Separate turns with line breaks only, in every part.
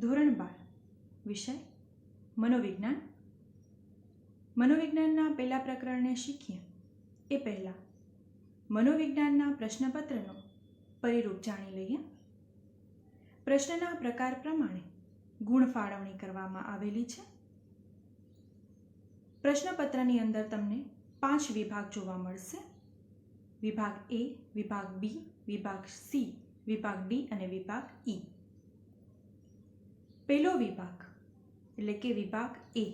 ધોરણ 12 વિષય મનોવિજ્ઞાન. મનોવિજ્ઞાનના પહેલા પ્રકરણને શીખીએ એ પહેલાં મનોવિજ્ઞાનના પ્રશ્નપત્રનો પરિરૂપ જાણી લઈએ. પ્રશ્નના પ્રકાર પ્રમાણે ગુણ ફાળવણી કરવામાં આવેલી છે. પ્રશ્નપત્રની અંદર તમને 5 વિભાગ જોવા મળશે. વિભાગ એ, વિભાગ બી, વિભાગ સી, વિભાગ ડી અને વિભાગ ઈ. પહેલો વિભાગ એટલે કે વિભાગ એ,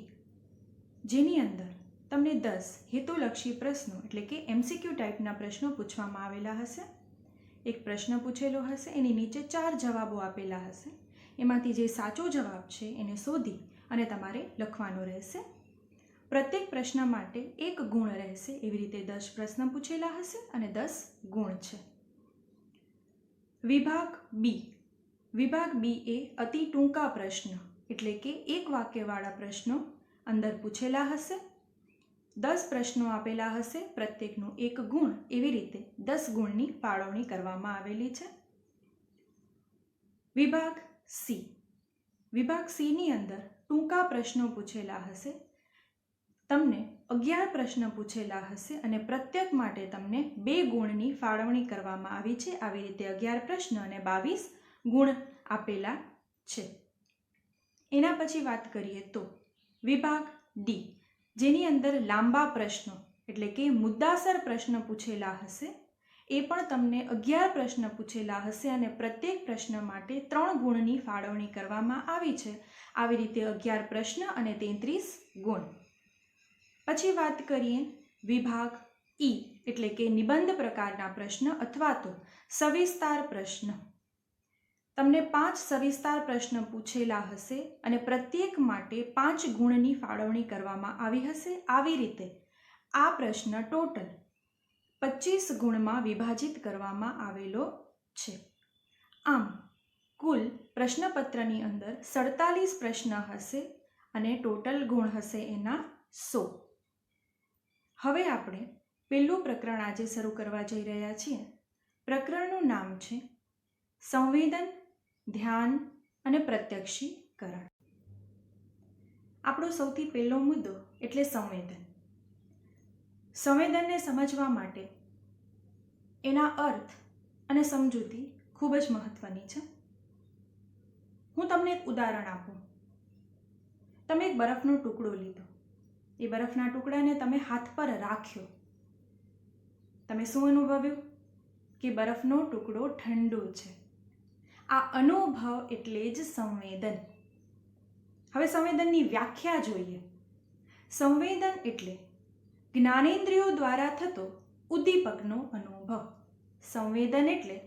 જેની અંદર તમને 10 હેતુલક્ષી પ્રશ્નો એટલે કે MCQ ટાઈપના પ્રશ્નો પૂછવામાં આવેલા હશે. એક પ્રશ્ન પૂછેલો હશે, એની નીચે 4 જવાબો આપેલા હશે. એમાંથી જે સાચો જવાબ છે એને શોધી અને તમારે લખવાનો રહેશે. પ્રત્યેક પ્રશ્ન માટે 1 ગુણ રહેશે. એવી રીતે 10 પ્રશ્ન પૂછેલા હશે અને 10 ગુણ છે. વિભાગ બી. વિભાગ બી એ અતિ ટૂંકા પ્રશ્ન એટલે કે 1 વાક્યવાળા પ્રશ્નો અંદર પૂછેલા હશે. 10 પ્રશ્નો આપેલા હશે, પ્રત્યેકનો 1 ગુણ. એવી રીતે 10 ગુણની ફાળવણી કરવામાં આવેલી છે. વિભાગ સી. વિભાગ સીની અંદર ટૂંકા પ્રશ્નો પૂછેલા હશે. તમને 11 પ્રશ્ન પૂછેલા હશે અને પ્રત્યેક માટે તમને 2 ગુણની ફાળવણી કરવામાં આવી છે. આવી રીતે 11 પ્રશ્ન અને 22 ગુણ આપેલા છે. એના પછી વાત કરીએ તો વિભાગ ડી, જેની અંદર લાંબા પ્રશ્નો એટલે કે મુદ્દાસર પ્રશ્ન પૂછેલા હશે. એ પણ તમને 11 પ્રશ્ન પૂછેલા હશે અને પ્રત્યેક પ્રશ્ન માટે 3 ગુણની ફાળવણી કરવામાં આવી છે. આવી રીતે 11 પ્રશ્ન અને 33 ગુણ. પછી વાત કરીએ વિભાગ ઈ એટલે કે નિબંધ પ્રકારના પ્રશ્ન અથવા તો સવિસ્તાર પ્રશ્ન. તમને 5 સવિસ્તાર પ્રશ્ન પૂછેલા હશે અને પ્રત્યેક માટે 5 ગુણની ફાળવણી કરવામાં આવી હશે. આવી રીતે આ પ્રશ્ન ટોટલ 25 ગુણમાં વિભાજિત કરવામાં આવેલો છે. આમ કુલ પ્રશ્નપત્રની અંદર 47 પ્રશ્ન હશે અને ટોટલ ગુણ હશે એના 100. હવે આપણે પહેલું પ્રકરણ આજે શરૂ કરવા જઈ રહ્યા છીએ. પ્રકરણનું નામ છે સંવેદન, ધ્યાન અને પ્રત્યક્ષીકરણ. આપણો સૌથી પહેલો મુદ્દો એટલે સંવેદન. સંવેદનને સમજવા માટે એના અર્થ અને સમજૂતી ખૂબ જ મહત્વની છે. હું તમને એક ઉદાહરણ આપું. તમે એક બરફનો ટુકડો લીધો. એ બરફના ટુકડાને તમે હાથ પર રાખ્યો. તમે શું અનુભવ્યું? કે બરફનો ટુકડો ઠંડો છે. આ અનુભવ એટલે જ સંવેદન. હવે સંવેદનની વ્યાખ્યા જોઈએ. સંવેદન એટલે જ્ઞાનેન્દ્રિયો દ્વારા થતો ઉદ્દીપકનો અનુભવ. સંવેદન એટલે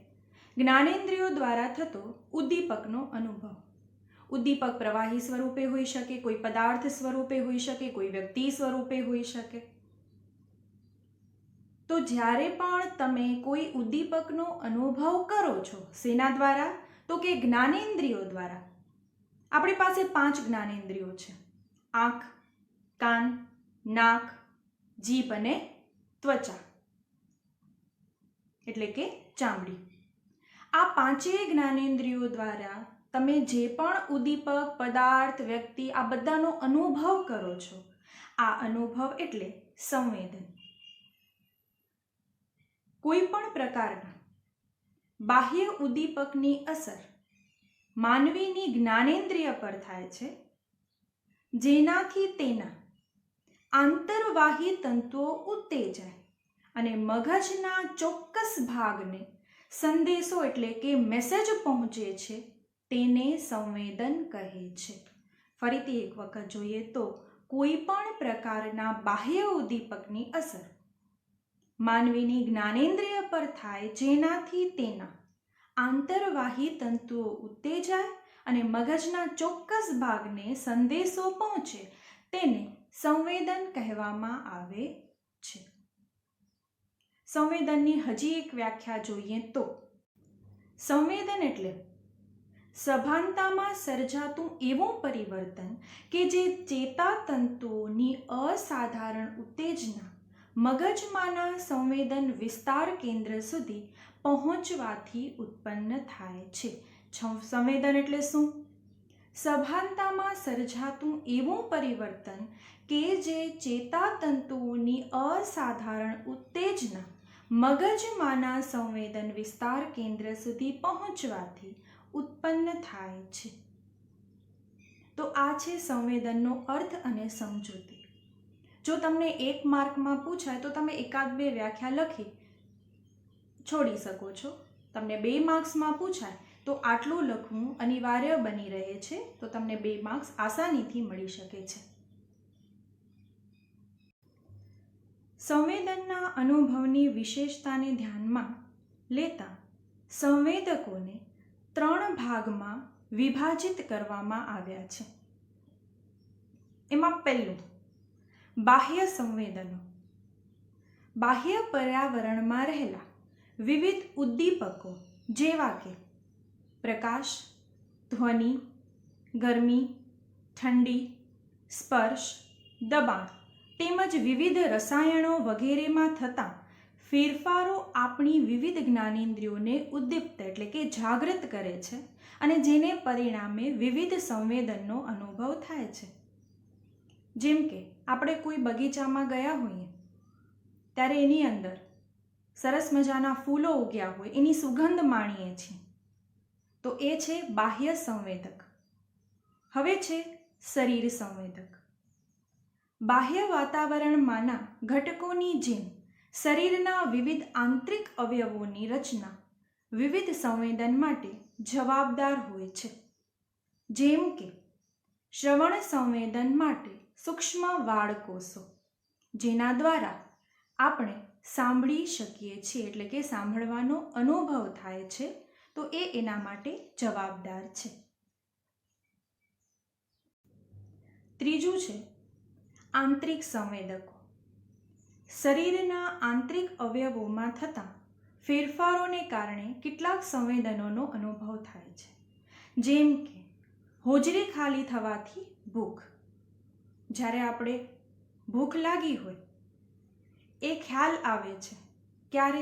જ્ઞાનેન્દ્રિયો દ્વારા થતો ઉદ્દીપકનો અનુભવ. ઉદ્દીપક પ્રવાહી સ્વરૂપે હોઈ શકે, કોઈ પદાર્થ સ્વરૂપે હોઈ શકે, કોઈ વ્યક્તિ સ્વરૂપે હોઈ શકે. તો જ્યારે પણ તમે કોઈ ઉદ્દીપકનો અનુભવ કરો છો, શેના દ્વારા? તો કે જ્ઞાનેન્દ્રિયો દ્વારા. આપણી પાસે 5 જ્ઞાનેન્દ્રિયો છે: આંખ, કાન, નાક, જીભ અને ત્વચા એટલે કે ચામડી. આ 5 જ્ઞાનેન્દ્રિયો દ્વારા તમે જે પણ ઉદ્દીપક, પદાર્થ, વ્યક્તિ આ બધાનો અનુભવ કરો છો, આ અનુભવ એટલે સંવેદન. કોઈ પણ પ્રકારના બાહ્ય ઉદ્દીપકની અસર માનવીની જ્ઞાનેન્દ્રિય પર થાય છે, જેનાથી તેના આંતરવાહી તંતુઓ ઉત્તેજાય અને મગજના ચોક્કસ ભાગને સંદેશો એટલે કે મેસેજ પહોંચે છે. તેને સંવેદન કહે છે. ફરીથી એક વખત જોઈએ તો કોઈ પણ પ્રકારના બાહ્ય ઉદ્દીપકની અસર માનવીની જ્ઞાનેન્દ્રિય પર થાય, જેનાથી તેના આંતરવાહી તંતુઓ ઉત્તેજાય અને મગજના ચોક્કસ ભાગને સંદેશો પહોંચે, તેને સંવેદન કહેવામાં આવે છે. સંવેદનની હજી એક વ્યાખ્યા જોઈએ તો સંવેદન એટલે સભાનતામાં સર્જાતું એવું પરિવર્તન કે જે ચેતાતંતુઓની અસાધારણ ઉત્તેજના મગજમાંના સંવેદન વિસ્તાર કેન્દ્ર સુધી પહોંચવાથી ઉત્પન્ન થાય છે. સંવેદન એટલે શું? સભાનતામાં સર્જાતું એવું પરિવર્તન કે જે ચેતાતંતુઓની અસાધારણ ઉત્તેજના મગજમાંના સંવેદન વિસ્તાર કેન્દ્ર સુધી પહોંચવાથી ઉત્પન્ન થાય છે. તો આ છે સંવેદનનો અર્થ અને સમજૂતી. જો તમને 1 માર્કમાં પૂછાય તો તમે એકાદ બે વ્યાખ્યા લખી છોડી શકો છો. તમને 2 માર્ક્સમાં પૂછાય તો આટલું લખવું અનિવાર્ય બની રહે છે, તો તમને 2 માર્ક્સ આસાનીથી મળી શકે છે. સંવેદનના અનુભવની વિશેષતાને ધ્યાનમાં લેતા સંવેદકોને 3 ભાગમાં વિભાજિત કરવામાં આવ્યા છે. એમાં પહેલું બાહ્ય સંવેદનો. બાહ્ય પર્યાવરણમાં રહેલા વિવિધ ઉદ્દીપકો જેવા કે પ્રકાશ, ધ્વનિ, ગરમી, ઠંડી, સ્પર્શ, દબાણ તેમજ વિવિધ રસાયણો વગેરેમાં થતા ફેરફારો આપણી વિવિધ જ્ઞાનેન્દ્રિયોને ઉદ્દીપ્ત એટલે કે જાગૃત કરે છે અને જેને પરિણામે વિવિધ સંવેદનનો અનુભવ થાય છે. જેમ કે આપણે કોઈ બગીચામાં ગયા હોઈએ ત્યારે એની અંદર સરસ મજાના ફૂલો ઉગ્યા હોય, એની સુગંધ માણીએ છીએ, તો એ છે બાહ્ય સંવેદક. હવે છે શરીર સંવેદક. બાહ્ય વાતાવરણમાંના ઘટકોની જેમ શરીરના વિવિધ આંતરિક અવયવોની રચના વિવિધ સંવેદન માટે જવાબદાર હોય છે. જેમ કે શ્રવણ સંવેદન માટે સૂક્ષ્મ વાળકોષો, જેના દ્વારા આપણે સાંભળી શકીએ છીએ એટલે કે સાંભળવાનો અનુભવ થાય છે, તો એ એના માટે જવાબદાર છે. ત્રીજું છે આંતરિક સંવેદકો. શરીરના આંતરિક અવયવોમાં થતા ફેરફારોને કારણે કેટલાક સંવેદનોનો અનુભવ થાય છે. જેમ કે હોજરી ખાલી થવાથી ભૂખ. જ્યારે આપણે ભૂખ લાગી હોય એ ખ્યાલ આવે છે. ક્યારે?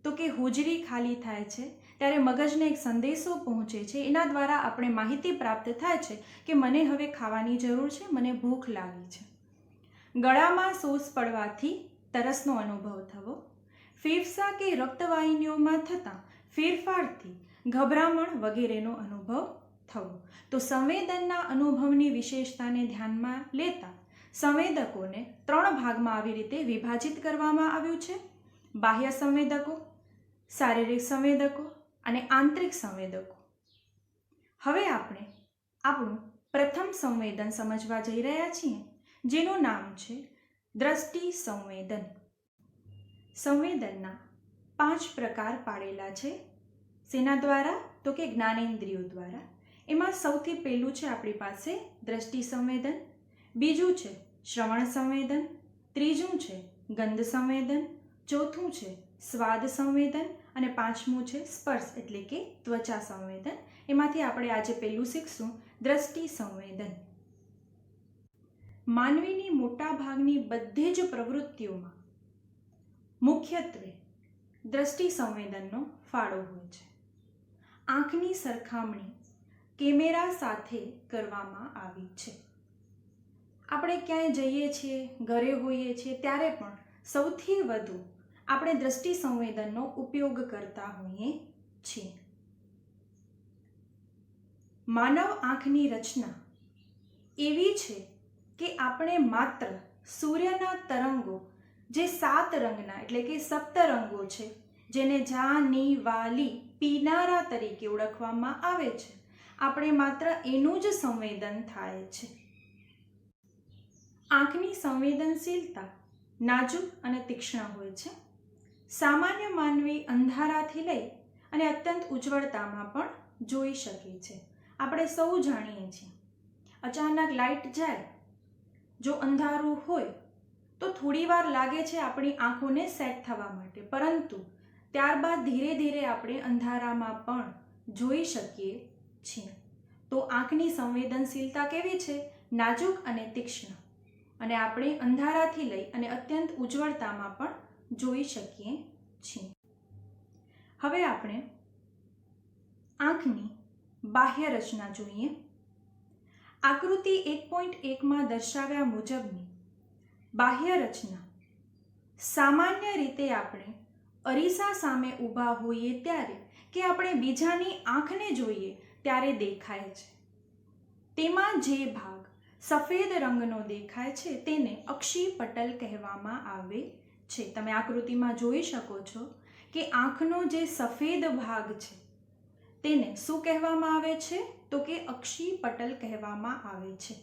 તો કે હોજરી ખાલી થાય છે ત્યારે મગજને એક સંદેશો પહોંચે છે. એના દ્વારા આપણે માહિતી પ્રાપ્ત થાય છે કે મને હવે ખાવાની જરૂર છે, મને ભૂખ લાગી છે. ગળામાં સોસ પડવાથી તરસનો અનુભવ થવો. ફેફસા કે રક્તવાહિનીઓમાં થતા ફેરફારથી ગભરામણ વગેરેનો અનુભવ થવો. તો સંવેદનના અનુભવની વિશેષતાને ધ્યાનમાં લેતા સંવેદકોને 3 ભાગમાં આવી રીતે વિભાજિત કરવામાં આવ્યું છે: બાહ્ય સંવેદકો, શારીરિક સંવેદકો અને આંતરિક સંવેદકો. હવે આપણે આપણું પ્રથમ સંવેદન સમજવા જઈ રહ્યા છીએ, જેનું નામ છે દ્રષ્ટિ સંવેદન. સંવેદનના 5 પ્રકાર પાડેલા છે. શેના દ્વારા? તો કે જ્ઞાનેન્દ્રિયો દ્વારા. એમાં સૌથી પહેલું છે આપણી પાસે દ્રષ્ટિ સંવેદન, બીજું છે શ્રવણ સંવેદન, ત્રીજું છે ગંધ સંવેદન, ચોથું છે સ્વાદ સંવેદન અને પાંચમું છે સ્પર્શ એટલે કે ત્વચા સંવેદન. એમાંથી આપણે આજે પહેલું શીખશું દ્રષ્ટિ સંવેદન. માનવીની મોટા ભાગની બધી જ પ્રવૃત્તિઓમાં મુખ્યત્વે દ્રષ્ટિ સંવેદનનો ફાળો હોય છે. આંખની સરખામણી કેમેરા સાથે કરવામાં આવી છે. આપણે ક્યાંય જઈએ છીએ, ઘરે હોઈએ છીએ ત્યારે પણ સૌથી વધુ આપણે દ્રષ્ટિ સંવેદનનો ઉપયોગ કરતા હોઈએ છીએ. માનવ આંખની રચના એવી છે કે આપણે માત્ર સૂર્યના તરંગો જે 7 રંગના એટલે કે સપ્તરંગો છે, જેને જા, ની, વા, લી, પીનારા તરીકે ઓળખવામાં આવે છે, આપણે માત્ર એનું જ સંવેદન થાય છે. આંખની સંવેદનશીલતા નાજુક અને તીક્ષ્ણ હોય છે. સામાન્ય માનવી અંધારાથી લઈ અને અત્યંત ઉજ્જવળતામાં પણ જોઈ શકે છે. આપણે સૌ જાણીએ છીએ, અચાનક લાઇટ જાય, જો અંધારું હોય તો થોડી વાર લાગે છે આપણી આંખોને સેટ થવા માટે, પરંતુ ત્યારબાદ ધીરે ધીરે આપણે અંધારામાં પણ જોઈ શકીએ છીએ. તો આંખની સંવેદનશીલતા કેવી છે? નાજુક અને તીક્ષ્ણ. અને આપણે અંધારાથી લઈ અને અત્યંત ઉજ્જવળતામાં પણ જોઈ શકીએ છીએ. હવે આપણે આંખની બાહ્ય રચના જોઈએ. આકૃતિ 1.1માં દર્શાવ્યા મુજબની બાહ્ય રચના સામાન્ય રીતે આપણે અરીસા સામે ઊભા હોઈએ ત્યારે કે આપણે બીજાની આંખને જોઈએ ત્યારે દેખાય છે. તેમાં જે ભાગ સફેદ રંગનો દેખાય છે તેને અક્ષિપટલ કહેવામાં આવે છે. તમે આકૃતિમાં જોઈ શકો છો કે આંખનો જે સફેદ ભાગ છે તેને શું કહેવામાં આવે છે? તો કે અક્ષિપટલ કહેવામાં આવે છે.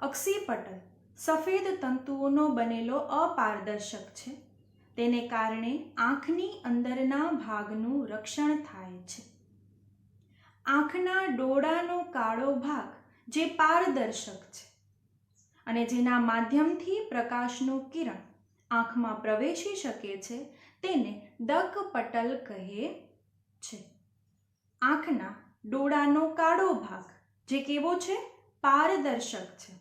અક્ષિપટલ સફેદ તંતુઓનો બનેલો અપારદર્શક છે. તેને કારણે આંખની અંદરના ભાગનું રક્ષણ થાય છે. આંખના ડોળાનો કાળો ભાગ જે પારદર્શક છે અને જેના માધ્યમથી પ્રકાશનું કિરણ આંખમાં પ્રવેશી શકે છે તેને દકપટલ કહે છે. આંખના ડોળાનો કાળો ભાગ જે કેવો છે? પારદર્શક છે.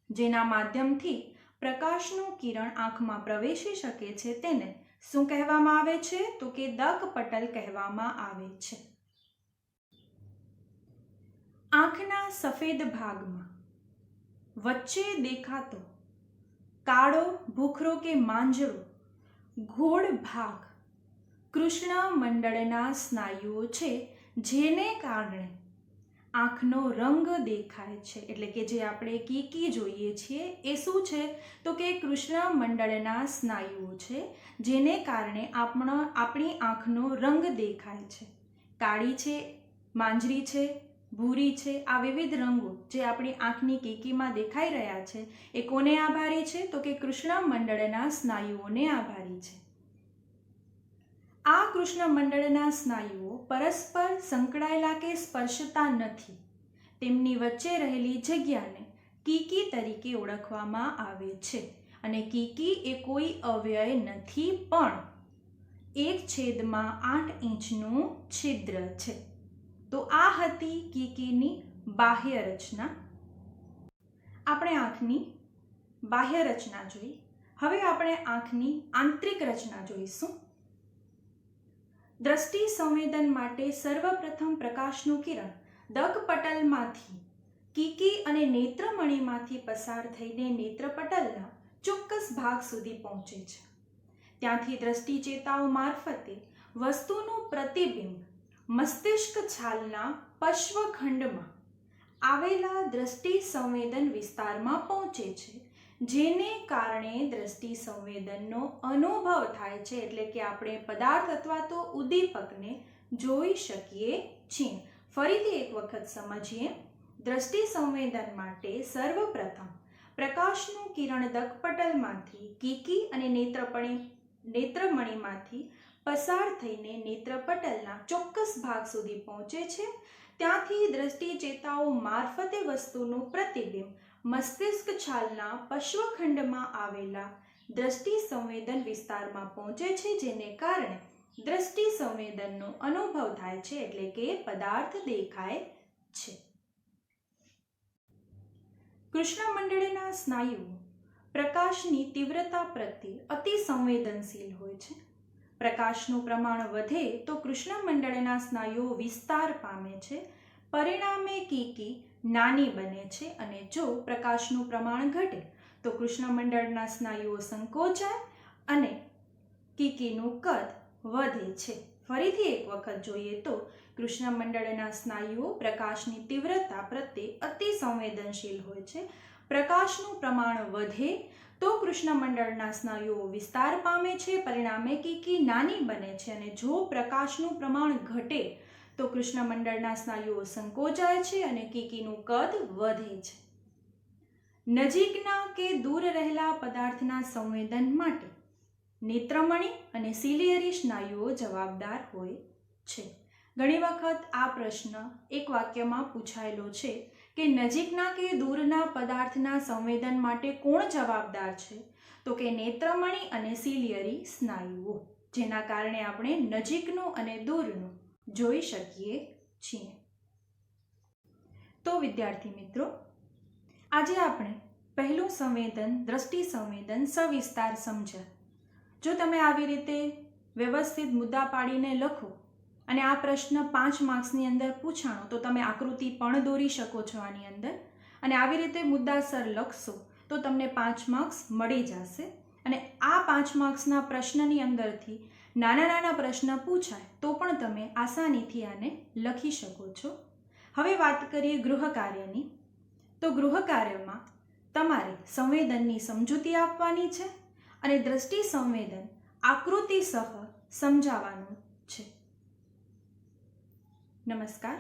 જેના માધ્યમથી પ્રકાશનું કિરણ આંખમાં પ્રવેશી શકે છે તેને શું કહેવામાં આવે છે? તો કે દકપટલ કહેવામાં આવે છે. આંખના સફેદ ભાગમાં વચ્ચે દેખાતો કાળો ભૂખરો કે માંજરો ગોળ ભાગ કૃષ્ણમંડળના સ્નાયુઓ છે, જેને કારણે આંખનો રંગ દેખાય છે. એટલે કે જે આપણે કીકી જોઈએ છીએ એ શું છે? તો કે કૃષ્ણમંડળના સ્નાયુઓ છે, જેને કારણે આપણી આંખનો રંગ દેખાય છે. કાળી છે, માંજરી છે, ભૂરી છે, આ વિવિધ રંગો જે આપણી આંખની કીકીમાં દેખાઈ રહ્યા છે એ કોને આભારી છે? તો કે કૃષ્ણમંડળના સ્નાયુઓને આભારી છે. આ કૃષ્ણમંડળના સ્નાયુઓ પરસ્પર સંકળાયેલા કે સ્પર્શતા નથી. તેમની વચ્ચે રહેલી જગ્યાને કીકી તરીકે ઓળખવામાં આવે છે. અને કીકી એ કોઈ અવ્યય નથી, પણ 1/8 ઇંચનું છિદ્ર છે. તો આ હતી કીકીની બાહ્ય રચના. આપણે આંખની બાહ્ય રચના જોઈ. હવે આપણે આંખની આંતરિક રચના જોઈશું. દ્રષ્ટિ સંવેદન માટે સર્વપ્રથમ પ્રકાશનું કિરણ દકપટલમાંથી કીકી અને નેત્રમણીમાંથી પસાર થઈને નેત્રપટલના ચોક્કસ ભાગ સુધી પહોંચે છે. ત્યાંથી દ્રષ્ટિ ચેતાઓ મારફતે વસ્તુનું પ્રતિબિંબ મસ્તિષ્ક છાલના પશ્વખંડમાં આવેલા દ્રષ્ટિ સંવેદન વિસ્તારમાં પહોંચે છે, જેને કારણે દ્રષ્ટિ સંવેદનનો અનુભવ થાય છે. એટલે કે આપણે પદાર્થ અથવા તો ઉદ્દીપકને જોઈ શકીએ છીએ. ફરીથી એક વખત સમજીએ. દ્રષ્ટિ સંવેદન માટે સર્વપ્રથમ પ્રકાશનું કિરણ દકપટલમાંથી કીકી અને નેત્રમણીમાંથી પસાર થઈને નેત્રપટલના ચોક્કસ ભાગ સુધી પહોંચે છે. ત્યાંથી દ્રષ્ટિ ચેતાઓ મારફતે વસ્તુનું પ્રતિબિંબ મસ્તિષ્ક છાલના પશ્વખંડમાં આવેલા દ્રષ્ટિ સંવેદન વિસ્તારમાં પહોંચે છે, જેને કારણે દ્રષ્ટિ સંવેદનનો અનુભવ થાય છે. એટલે કે પદાર્થ દેખાય છે. કૃષ્ણમંડળના સ્નાયુઓ પ્રકાશની તીવ્રતા પ્રત્યે અતિ સંવેદનશીલ હોય છે. પ્રકાશનું પ્રમાણ વધે તો કૃષ્ણમંડળના સ્નાયુઓ વિસ્તાર પામે છે, પરિણામે કીકી નાની બને છે. અને જો પ્રકાશનું પ્રમાણ ઘટે તો કૃષ્ણમંડળના સ્નાયુઓ સંકોચાય અને કીકીનું કદ વધે છે. ફરીથી એક વખત જોઈએ તો કૃષ્ણમંડળના સ્નાયુઓ પ્રકાશની તીવ્રતા પ્રત્યે અતિ સંવેદનશીલ હોય છે. પ્રકાશનું પ્રમાણ વધે તો કૃષ્ણમંડળના સ્નાયુઓ વિસ્તાર પામે છે, પરિણામે કીકી નાની બને છે. અને જો પ્રકાશનું પ્રમાણ ઘટે તો કૃષ્ણમંડળના સ્નાયુઓ સંકોચાય છે અને કીકીનું કદ વધે છે. નજીકના કે દૂર રહેલા પદાર્થના સંવેદન માટે નેત્રમણી અને સિલિયરી સ્નાયુઓ જવાબદાર હોય છે. ઘણી વખત આ પ્રશ્ન એક વાક્યમાં પૂછાયેલો છે કે નજીકના કે દૂરના પદાર્થના સંવેદન માટે કોણ જવાબદાર છે? તો કે નેત્રમણી અને સિલિયરી સ્નાયુઓ, જેના કારણે આપણે નજીકનું અને દૂરનું જોઈ શકીએ છીએ. તો વિદ્યાર્થી મિત્રો, આજે આપણે પહેલું સંવેદન દ્રષ્ટિ સંવેદન સવિસ્તાર સમજ્યા. જો તમે આવી રીતે વ્યવસ્થિત મુદ્દા પાડીને લખો અને આ પ્રશ્ન 5 માર્ક્સની અંદર પૂછાણો તો તમે આકૃતિ પણ દોરી શકો છો આની અંદર, અને આવી રીતે મુદ્દાસર લખશો તો તમને 5 માર્ક્સ મળી જશે. અને આ 5 માર્ક્સના પ્રશ્નની અંદરથી નાના નાના પ્રશ્ન પૂછાય તો પણ તમે આસાનીથી આને લખી શકો છો. હવે વાત કરીએ ગૃહ કાર્યની. તો ગૃહ કાર્યમાં તમારે સંવેદનની સમજૂતી આપવાની છે અને દ્રષ્ટિ સંવેદન આકૃતિ સહ સમજાવવાનું છે. નમસ્કાર.